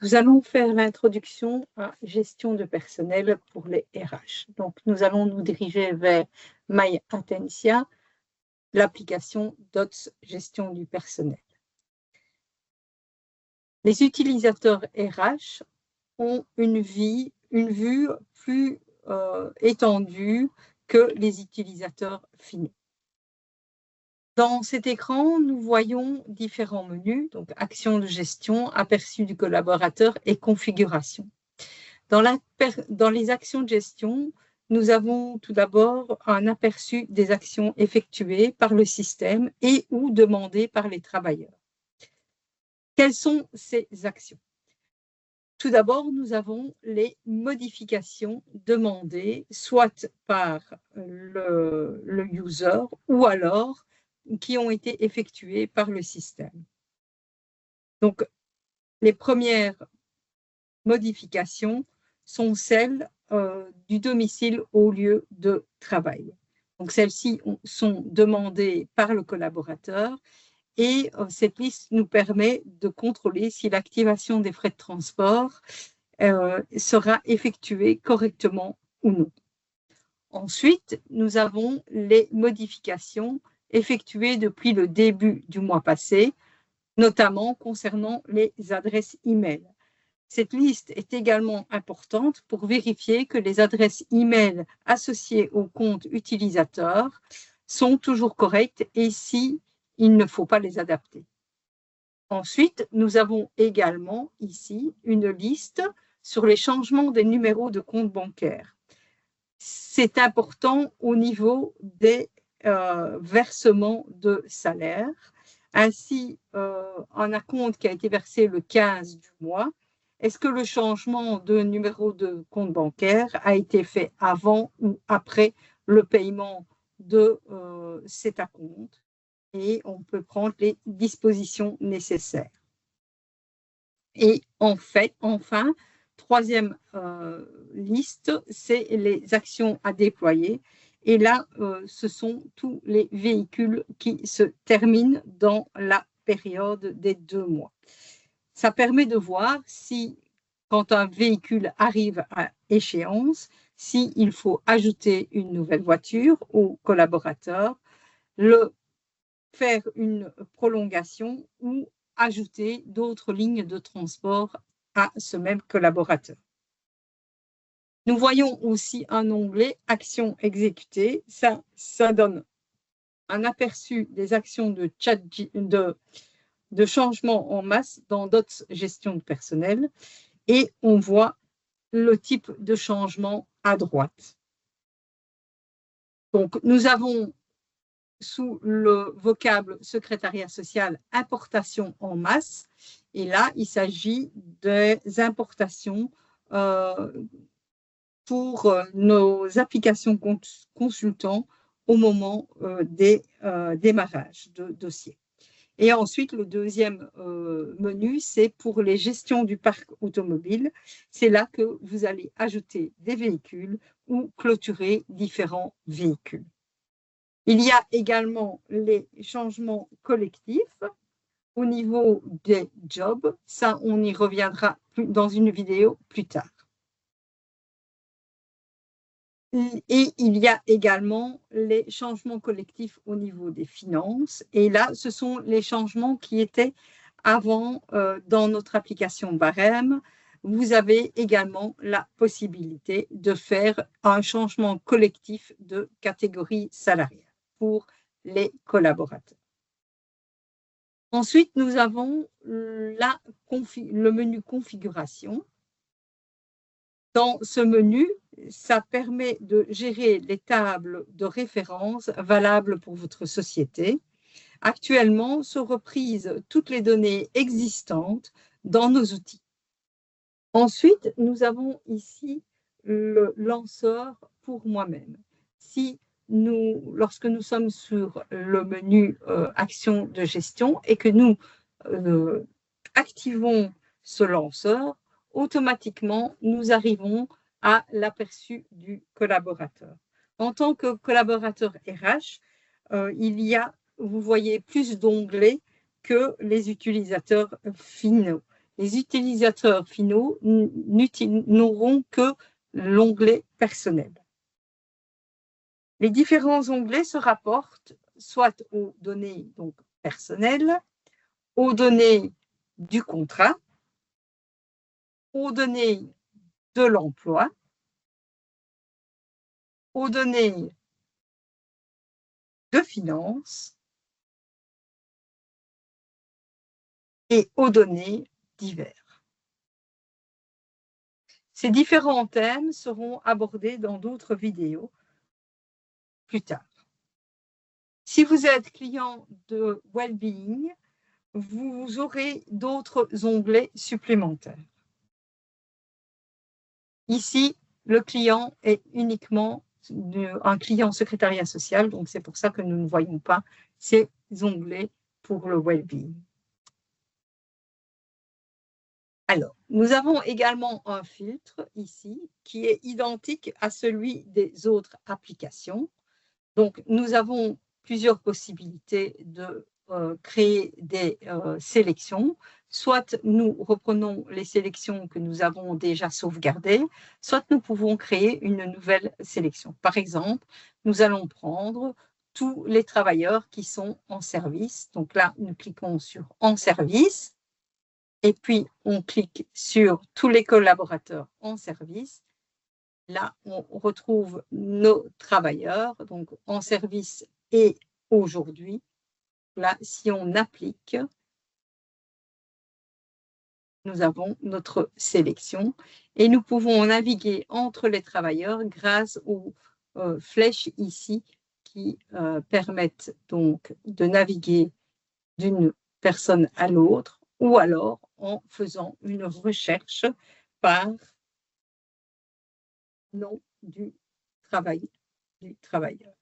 Nous allons faire l'introduction à gestion de personnel pour les RH. Donc, nous allons nous diriger vers MyAttentia, l'application DOTS gestion du personnel. Les utilisateurs RH ont une vue plus étendue que les utilisateurs finaux. Dans cet écran, nous voyons différents menus, donc action de gestion, aperçu du collaborateur et configuration. Dans les actions de gestion, nous avons tout d'abord un aperçu des actions effectuées par le système et ou demandées par les travailleurs. Quelles sont ces actions? Tout d'abord, nous avons les modifications demandées, soit par le user ou alors qui ont été effectuées par le système. Donc, les premières modifications sont celles du domicile au lieu de travail. Donc, celles-ci sont demandées par le collaborateur et cette liste nous permet de contrôler si l'activation des frais de transport sera effectuée correctement ou non. Ensuite, nous avons les modifications effectuées depuis le début du mois passé, notamment concernant les adresses e-mail. Cette liste est également importante pour vérifier que les adresses e-mail associées au compte utilisateur sont toujours correctes et si il ne faut pas les adapter. Ensuite, nous avons également ici une liste sur les changements des numéros de compte bancaire. C'est important au niveau des versements de salaire. Ainsi, un acompte qui a été versé le 15 du mois, est-ce que le changement de numéro de compte bancaire a été fait avant ou après le paiement de cet acompte? Et on peut prendre les dispositions nécessaires. Et enfin, troisième liste, c'est les actions à déployer. Et là, ce sont tous les véhicules qui se terminent dans la période des 2 mois. Ça permet de voir si, quand un véhicule arrive à échéance, s'il faut ajouter une nouvelle voiture au collaborateur, faire une prolongation ou ajouter d'autres lignes de transport à ce même collaborateur. Nous voyons aussi un onglet « Actions exécutées ». Ça donne un aperçu des actions de changement en masse dans DOTS gestion de personnel et on voit le type de changement à droite. Donc, nous avons sous le vocable secrétariat social, importation en masse. Et là, il s'agit des importations pour nos applications consultants au moment des démarrages de dossiers. Et ensuite, le deuxième menu, c'est pour les gestions du parc automobile. C'est là que vous allez ajouter des véhicules ou clôturer différents véhicules. Il y a également les changements collectifs au niveau des jobs. Ça, on y reviendra dans une vidéo plus tard. Et il y a également les changements collectifs au niveau des finances. Et là, ce sont les changements qui étaient avant dans notre application Barème. Vous avez également la possibilité de faire un changement collectif de catégorie salariale pour les collaborateurs. Ensuite, nous avons le menu configuration. Dans ce menu, ça permet de gérer les tables de référence valables pour votre société. Actuellement, sont reprises toutes les données existantes dans nos outils. Ensuite, nous avons ici le lanceur pour moi-même. Lorsque nous sommes sur le menu Action de gestion et que nous activons ce lanceur, automatiquement, nous arrivons à l'aperçu du collaborateur. En tant que collaborateur RH, vous voyez plus d'onglets que les utilisateurs finaux. les utilisateurs finaux n'auront que l'onglet personnel. Les différents onglets se rapportent soit aux données donc, personnelles, aux données du contrat, aux données de l'emploi, aux données de finances et aux données divers. Ces différents thèmes seront abordés dans d'autres vidéos plus tard. Si vous êtes client de Wellbeing, vous aurez d'autres onglets supplémentaires. Ici, le client est uniquement un client secrétariat social, donc c'est pour ça que nous ne voyons pas ces onglets pour le Wellbeing. Alors, nous avons également un filtre ici qui est identique à celui des autres applications. Donc, nous avons plusieurs possibilités de créer des sélections. Soit nous reprenons les sélections que nous avons déjà sauvegardées, soit nous pouvons créer une nouvelle sélection. Par exemple, nous allons prendre tous les travailleurs qui sont en service. Donc là, nous cliquons sur « En service » et puis on clique sur « Tous les collaborateurs en service ». Là, on retrouve nos travailleurs, donc en service et aujourd'hui. Là, si on applique, nous avons notre sélection et nous pouvons naviguer entre les travailleurs grâce aux flèches ici qui permettent donc de naviguer d'une personne à l'autre ou alors en faisant une recherche par nom du travailleur.